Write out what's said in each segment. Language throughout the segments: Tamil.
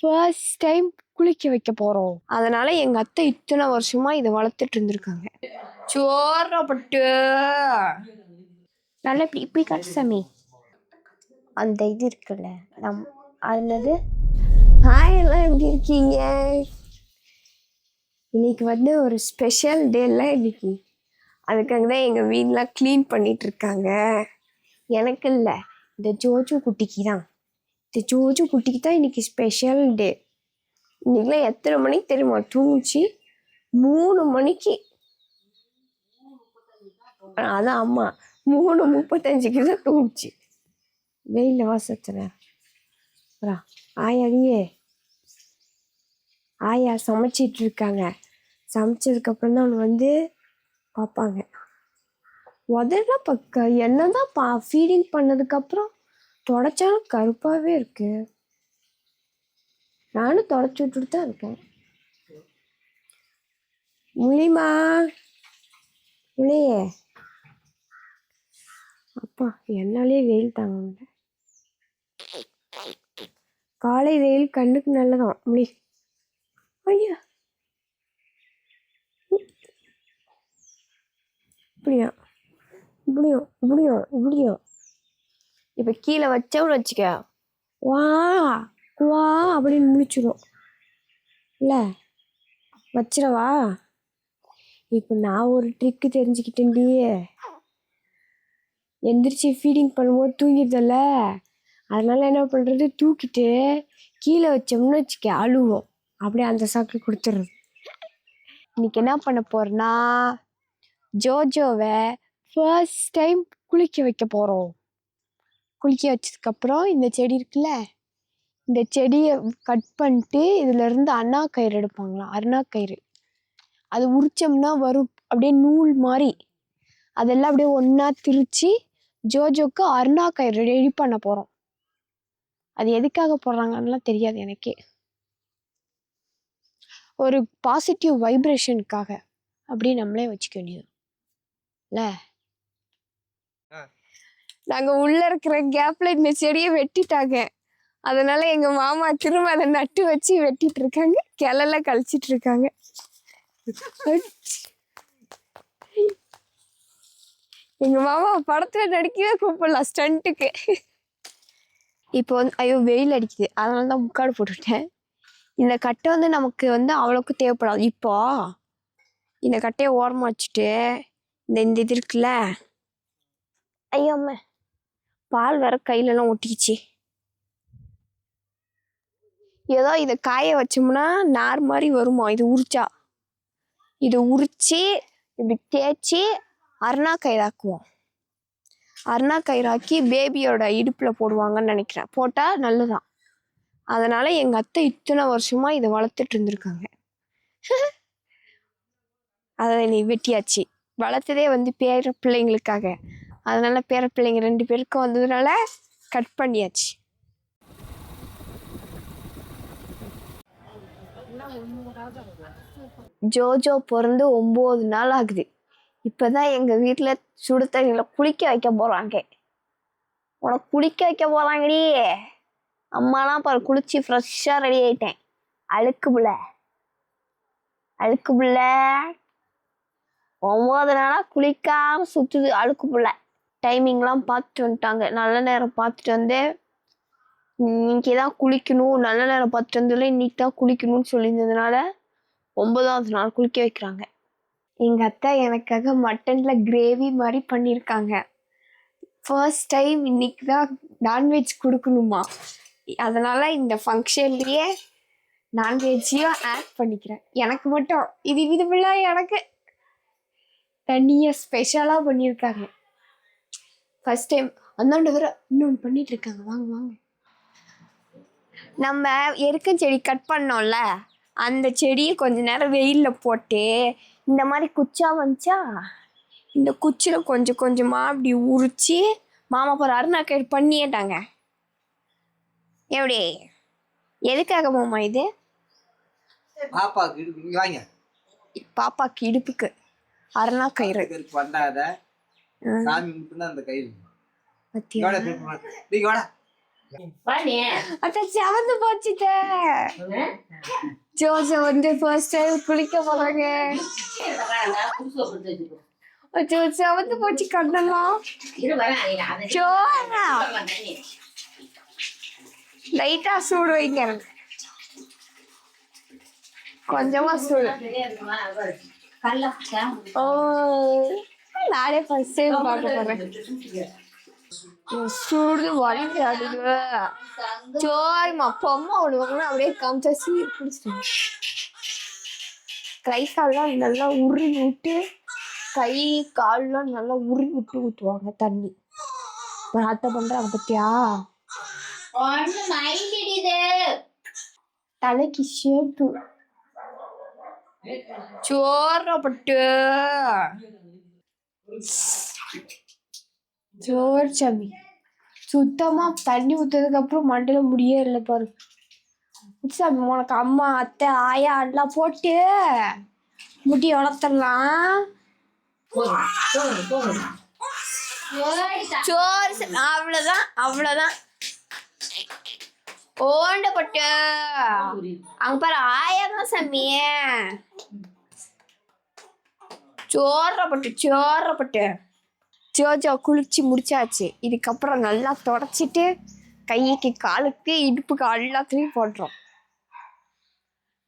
ஃபர்ஸ்ட் டைம் குளிக்க வைக்க போறோம். அதனால எங்க அத்தை இத்தனை வருஷமா இதை வளர்த்துட்டு இருந்திருக்காங்க. சோறப்பட்டு நல்லா இப்படி இப்படி காட்டு சாமி. அந்த இது இருக்குல்ல அதுனது. ஹாய் எல்லாம் எப்படி இருக்கீங்க? இன்னைக்கு வந்து ஒரு ஸ்பெஷல் டேல இன்னைக்கு. அதுக்காக தான் எங்கள் வீடெலாம் க்ளீன் பண்ணிட்டு இருக்காங்க. எனக்கு இல்லை, இந்த ஜோஜோ குட்டிக்கு தான். இந்த ஜோஜோ குட்டிக்கு தான் இன்னைக்கு ஸ்பெஷல் டே. இன்னைக்குலாம் எத்தனை மணிக்கு தெரியுமா தூங்குச்சு? 3 மணிக்கு. அதான் அம்மா 3:35க்கு தான் தூங்குச்சு. வெயில வாசத்துல ஆயாடியே ஆயா சமைச்சிட்டு இருக்காங்க. சமைச்சதுக்கப்புறம் தான் அவனு வந்து பார்ப்பாங்க. முதல்ல என்னதான் ஃபீடிங் பண்ணதுக்கப்புறம் தொடச்சாலும் கருப்பாகவே இருக்கு. நானும் தொடச்சி விட்டுட்டு தான் இருக்கேன். முழிமா முழியே அப்பா, என்னாலே வெயில் தாங்க முடியல. காலை வெயில் கண்ணுக்கு நல்லதான். முழி. ஐயா இப்படியா இப்படியும் இப்படியும் இப்படியும். இப்போ கீழே வச்சவனு வச்சுக்க, வா வா அப்படின்னு முடிச்சிடும் இல்லை? வச்சிடவா? இப்போ நான் ஒரு ட்ரிக்கு தெரிஞ்சுக்கிட்டேன்டியே. எந்திரிச்சு ஃபீடிங் பண்ணும்போது தூங்கிடுதல்ல, அதனால என்ன பண்ணுறது, தூக்கிட்டு கீழே வச்சோம்னு வச்சுக்க அழுவோம். அப்படியே அந்த சாக்கில் கொடுத்துட்றது. இன்னைக்கு என்ன பண்ண போறேன்னா, ஜோஜோவை ஃபர்ஸ்ட் டைம் குளிக்க வைக்க போகிறோம். குளிக்க வச்சதுக்கப்புறம் இந்த செடி இருக்குல்ல, இந்த செடியை கட் பண்ணிட்டு இதுலேருந்து அண்ணா கயிறு எடுப்பாங்களாம். அருணா கயிறு அது உரிச்சோம்னா வரும் அப்படியே நூல் மாதிரி. அதெல்லாம் அப்படியே ஒன்றா திரிச்சு ஜோஜோக்கு அருணா கயிறு ரெடி பண்ண போகிறோம். அது எதுக்காக போடுறாங்கன்னுலாம் தெரியாது எனக்கே. ஒரு பாசிட்டிவ் வைப்ரேஷனுக்காக அப்படி நம்மளே வச்சுக்க வேண்டியது இல்லை? நாங்கள் உள்ளே இருக்கிற கேப்பில் இந்த செடியை வெட்டிட்டாங்க. அதனால எங்கள் மாமா திரும்ப அதை நட்டு வச்சு வெட்டிட்டு இருக்காங்க. கிளெல்லாம் கழிச்சிட்டு இருக்காங்க. எங்கள் மாமா படத்தில் நடிக்கவே கூப்பிடலாம் ஸ்டண்ட்டுக்கு. இப்போ வந்து ஐயோ வெயில் அடிக்குது, அதனால தான் முக்காடு போட்டுவிட்டேன். இந்த கட்டை வந்து நமக்கு வந்து அவ்வளோக்கு தேவைப்படாது. இப்போ இந்த கட்டையை ஓரமாக வச்சுட்டு இந்த இது இருக்குல்ல, ஐயோ அம்மா பால் வேற கையிலலாம் ஒட்டிக்கிச்சு. ஏதோ இதை காய வச்சோம்னா நார் மாதிரி வருமா. இது உரிச்சா, இதை உரிச்சு இப்படி தேய்ச்சி அருணா கயிறாக்குவோம். அருணா கயிறாக்கி பேபியோட இடுப்பில் போடுவாங்கன்னு நினைக்கிறேன். போட்டால் நல்லதான். அதனால எங்கள் அத்தை இத்தனை வருஷமா இதை வளர்த்துட்டு இருந்திருக்காங்க. அதை நீ வெட்டியாச்சு. வளர்த்ததே வந்து பேர பிள்ளைங்களுக்காக. அதனால பேர பிள்ளைங்க 2 பேருக்கும் வந்ததுனால கட் பண்ணியாச்சு. ஜோஜோ பிறந்து 9 நாள் ஆகுது. இப்போதான் எங்கள் வீட்டில் சுடு தண்ணியில் குளிக்க வைக்க போகிறாங்க. உனக்கு குளிக்க வைக்க போகிறாங்கடி. அம்மாலாம் பாரு குளிச்சு ஃப்ரெஷ்ஷாக ரெடி ஆகிட்டேன். அழுக்கு புள்ள 9 நாளாக குளிக்காம சுற்றுது அழுக்கு புள்ள. டைமிங்லாம் பார்த்துட்டு வந்துட்டாங்க. நல்ல நேரம் பார்த்துட்டு வந்து இன்னைக்கு தான் குளிக்கணும், நல்ல நேரம் பார்த்துட்டு வந்ததில்ல இன்னைக்கு தான் குளிக்கணும்னு சொல்லியிருந்ததுனால 9வது நாள் குளிக்க வைக்கிறாங்க. எங்கள் அத்தை எனக்காக மட்டனில் கிரேவி மாதிரி பண்ணியிருக்காங்க. ஃபர்ஸ்ட் டைம் இன்னைக்கு தான் நான்வெஜ் கொடுக்கணுமா. அதனால் இந்த ஃபங்க்ஷன்லேயே நான்வெஜ்ஜையும் ஆட் பண்ணிக்கிறேன். எனக்கு மட்டும் இது விதமில்லாம் எனக்கு தனியாக ஸ்பெஷலாக பண்ணியிருக்காங்க. First time. அந்தாண்ட வர இன்னொன்று பண்ணிட்டு இருக்காங்க. வாங்க வாங்க. நம்ம எருக்கஞ்செடி கட் பண்ணோம்ல, அந்த செடியை கொஞ்ச நேரம் வெயிலில் போட்டு இந்த மாதிரி குச்சா வந்துச்சா, இந்த குச்சியில் கொஞ்சம் கொஞ்சமாக அப்படி உரிச்சு மாமா போகிற அருணா கயிறு பண்ணிட்டாங்க. எப்படி எதுக்காக மாமா இது? பாப்பாக்கு இடுப்புக்கு அருணா கயிறு பண்ணாத. சாமி மட்டும்தான் அந்த கயிறு. அத்தை செவந்து போச்சுட்டே. ஜோஜோ வந்து ஃபர்ஸ்ட் டைம் குளிக்க போறாங்க. அச்சோ செவந்து போச்சு கண்ணெல்லாம். ஜோரா லைட்டா சூடு வைங்க, கொஞ்சமா சூடு. ஓ நானே ஃபர்ஸ்ட் டைம் பார்க்க போறேன். சூடு வலிக்கு அடிக்குது. சோரிமா பொம்மை விடுவாங்கன்னா அப்படியே காமிச்சா சீர் பிடிச்சிட்டு கை கால்லாம் நல்லா உருவி விட்டு, கை கால்லாம் நல்லா உருவி விட்டு ஊற்றுவாங்க தண்ணி. அத்தை பண்றாங்க பத்தியா? தலைக்கு ஷேப்பு சோறப்பட்டு சோறு சாமி. சுத்தமா தண்ணி ஊத்ததுக்கு அப்புறம் மண்டையில முடியே இல்லை பாரு சாமி. உனக்கு அம்மா அத்தை ஆயா எல்லாம் போட்டு முடி வளர்த்தலாம். சோறு அவ்வளவுதான் அவ்வளவுதான். ஓண்டப்பட்டு அங்க பாரு ஆயாதான் சாமி. சோறப்பட்டு ஜோஜோ குளிச்சு முடிச்சாச்சு. இதுக்கப்புறம் நல்லா தொடச்சிட்டு கைக்கு காலுக்கு இடுப்புக்கு எல்லாத்துலேயும் போடுறோம்.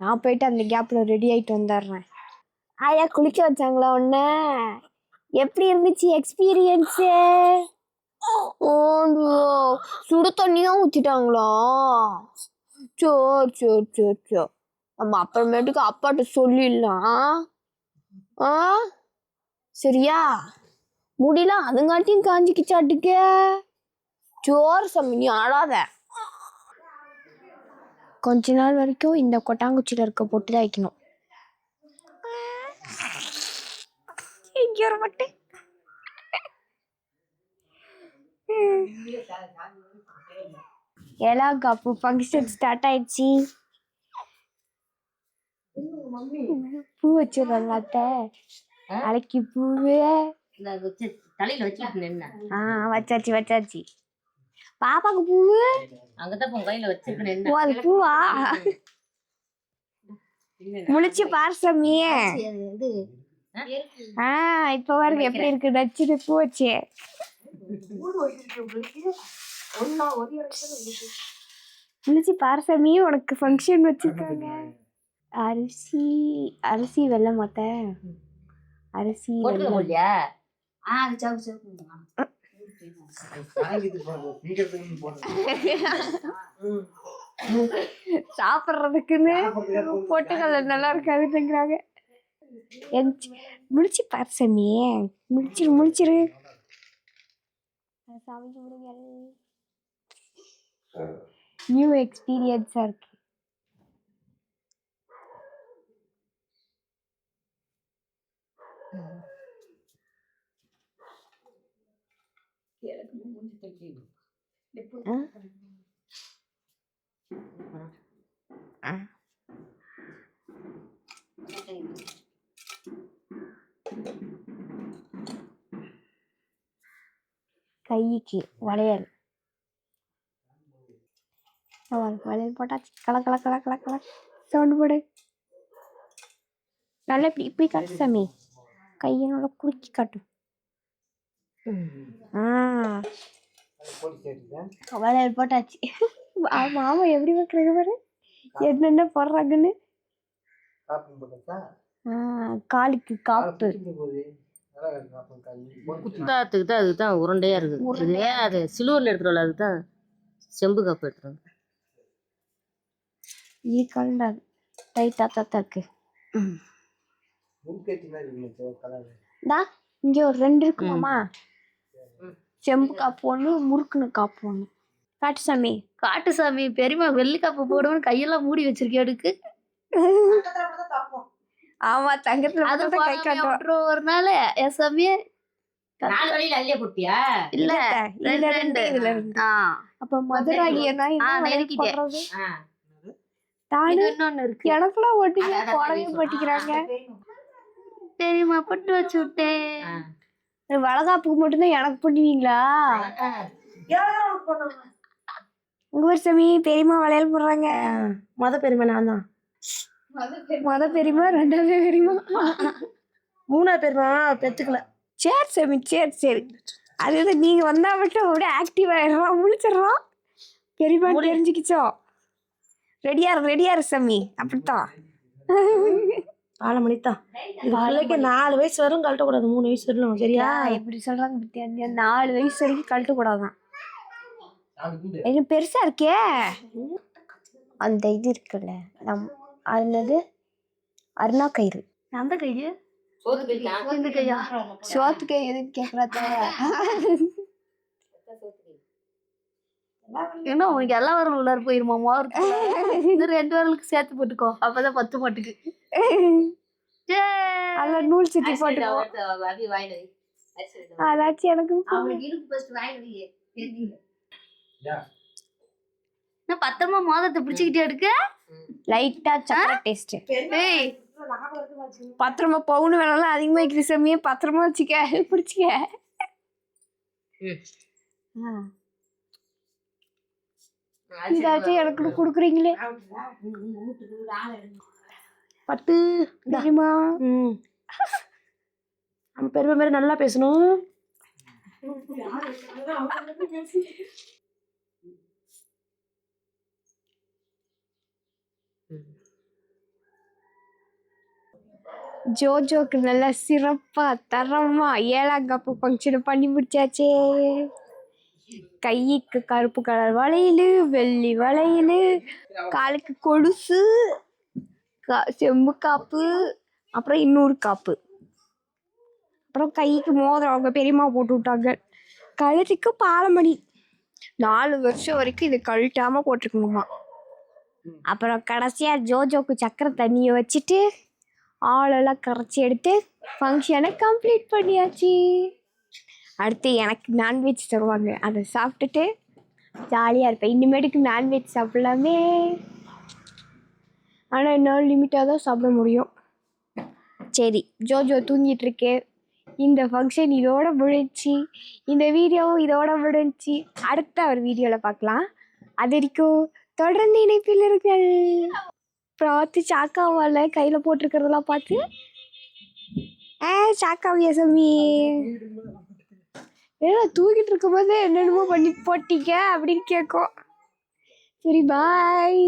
நான் போயிட்டு அந்த கேப்ல ரெடி ஆயிட்டு வந்துடுறேன். ஆயா குளிக்க வச்சாங்களா ஒன்ன? எப்படி இருந்துச்சு எக்ஸ்பீரியன்ஸு? சுடு தண்ணியா ஊத்திட்டாங்களா? சோ நம்ம அப்புறமேட்டுக்கு அப்பாட்ட சொல்லிடலாம். சரியா? முடியலாம் அதுங்காட்டியும் காஞ்சிக்கிச்சாட்டுக்க. சோறு சாமி நீ ஆடாத. கொஞ்ச நாள் வரைக்கும் இந்த கொட்டாங்குச்சியில இருக்க போட்டு தான் வைக்கணும். இங்கே வர மாட்டேன். எல்லாம் கப்பு ஃபங்க்ஷன் ஸ்டார்ட் ஆயிடுச்சு. பூ வச்சிடறாங்க அத்தை. அலைக்கு பூவு தலையில வச்சாச்சு. பாப்பாக்கு பூவு அங்கதான் கையில வச்சிருக்கேன். பூவா முழிச்சு பாரு சாமி. இப்ப பாருங்க எப்படி இருக்கு நச்சுன்னு பூ வச்சு. முழிச்சு பாரு சாமி, உனக்கு ஃபங்க்ஷன் வச்சிருக்காங்க. அரிசி வெள்ளை மாத்த அரிசி சாப்பிட்றதுக்குன்னு பொட்டுக்கல்ல நல்லா இருக்காதுங்கிறாங்க. முடிச்சு பாரு சாமி, முடிச்சிரு. நியூ எக்ஸ்பீரியன்ஸா இருக்கு. கைக்கு வளையல் போட்டாச்சு. கல சவுண்டு போடு. நல்லா இப்படி காட்டு சாமி, கையை நல்லா குறுக்கி காட்டு. வளையல் போட்டாச்சு. ஆமா எப்படி வைக்கிறது பாரு, என்னென்ன போடுறாங்கன்னு. காலுக்கு காப்பு குத்தாத்துக்கு தான், அதுதான் உருண்டையா இருக்குது. அது சிலுவர்ல எடுத்துருவோம், அதுதான் செம்பு காப்பு எடுத்துருவாங்க. கலண்டாது டைட்டா தான் இருக்கு. இங்க ஒரு 2 இருக்குமாமா. செம்பு காப்பு ஒண்ணு, முறுக்குன்னு காப்பு ஒண்ணு. காட்டு சாமி பெரியமா வெள்ளி காப்பு போடுவோம். கையெல்லாம் மூடி வச்சிருக்கேன் அடுக்கு. ஆமா தங்கத்துல அது கை காட்டுறோம் ஒரு நாள். என் சாமியே 4 வழியில அள்ளிய போட்டியா? இல்ல இதுல 2. அப்ப மதுராகியனா நெருக்கிட்டே இன்னொன்னு இருக்கு. எனக்குலாம் ஒட்டிங்க போடவே மாட்டிக்கிறாங்க. தெரியுமா பட்டு வச்சு விட்டேன். வளகாப்புக்கு மட்டும்தான் எனக்கு பண்ணுவீங்களா? உங்க ஊர் சாமி பெரியம்மா வளையல் போடுறாங்க. பெரியம்மா நான் தான். பெரியம்மா, ரெண்டாவது பெரியம்மா, மூணாவது பெரியம்மா பெத்துக்கல. சரி சாமி, சரி. அது நீங்க வந்தா மட்டும் அப்படியே ஆக்டிவ் ஆயிடுறோம், முழிச்சிடுறோம். பெரியம்மா தெரிஞ்சுக்கிச்சோ. ரெடியாரு சாமி. அப்படித்தான் 4 மணித்தான். 4 வயசு வரும் கழட்டக்கூடாது, 3 வயசு வரணும். சரியா? எப்படி சொல்றாங்க பத்தியா? 4 வயசு வரைக்கும் கழட்டக்கூடாதான். இது பெருசா இருக்கே. அந்த இது இருக்குல்ல, அது அருணா கயிறு. அந்த கையா சோத்து கை எதுக்கு கேக்குறா? ஏன்னா உனக்கு எல்லாம் வரும் உள்ளார போயிருமா? இந்த 2 வரலுக்கு சேர்த்து போட்டுக்கோ, அப்பதான் 10 மாட்டுக்கு. அதுல நூல் சுத்தி போட்டுக்கோ. அதாச்சும் எனக்கு பத்திரமா மோதத்தை பிடிச்சுக்கிட்டே எடுக்க. லைட்டா சக்கரை டேஸ்ட். பத்திரமா பவுன் வேணாலும் அதிகமா வைக்கிற சாமியே, பத்திரமா வச்சுக்க, பிடிச்சிக்க. இதாச்சும் எனக்கு கொடுக்குறீங்களே. பட்டு தெரியுமா? நம்ம பெருமை மாதிரி நல்லா பேசணும். ஜோஜோக்கு நல்லா சிறப்பா தரமா 7ஆம் காப்பு ஃபங்க்ஷன் பண்ணி முடிச்சாச்சே. கைக்கு கருப்பு கலர் வளையல், வெள்ளி வளையல், காலுக்கு கொலுசு, செம்பு காப்பு, அப்புறம் இன்னொரு காப்பு, அப்புறம் கைக்கு மோதிரம் அவங்க பெரியம்மா போட்டு விட்டாங்க. கழுத்துக்கு பாலமணி. 4 வருஷம் வரைக்கும் இது கழட்டாம போட்டிருக்கணுமா. அப்புறம் கடைசியா ஜோஜோக்கு சக்கரை தண்ணியை வச்சுட்டு ஆளெல்லாம் கரைச்சி எடுத்து ஃபங்க்ஷனை கம்ப்ளீட் பண்ணியாச்சு. அடுத்து எனக்கு நான்வெஜ் தருவாங்க, அதை சாப்பிட்டுட்டு ஜாலியாக இருப்பேன். இனிமேட்டுக்கு நான்வெஜ் சாப்பிட்லாமே, ஆனால் என்னால் லிமிட்டாக தான் சாப்பிட முடியும். சரி, ஜோஜோ தூங்கிட்டு இருக்கேன். இந்த ஃபங்க்ஷன் இதோட முடிஞ்சி, இந்த வீடியோவும் இதோட முடிஞ்சி. அடுத்த ஒரு வீடியோவில் பார்க்கலாம். அது வரைக்கும் தொடர்ந்து இணைப்பில் இருங்கள். பார்த்து சாக்காவால் கையில் போட்டிருக்கிறதெல்லாம் பார்த்து சாக்காவியா சாமி, ஏன்னா தூக்கிட்டு இருக்கும்போது என்னென்னமோ பண்ணி போட்டீங்க அப்படின்னு கேட்கும். சரி, பாய்.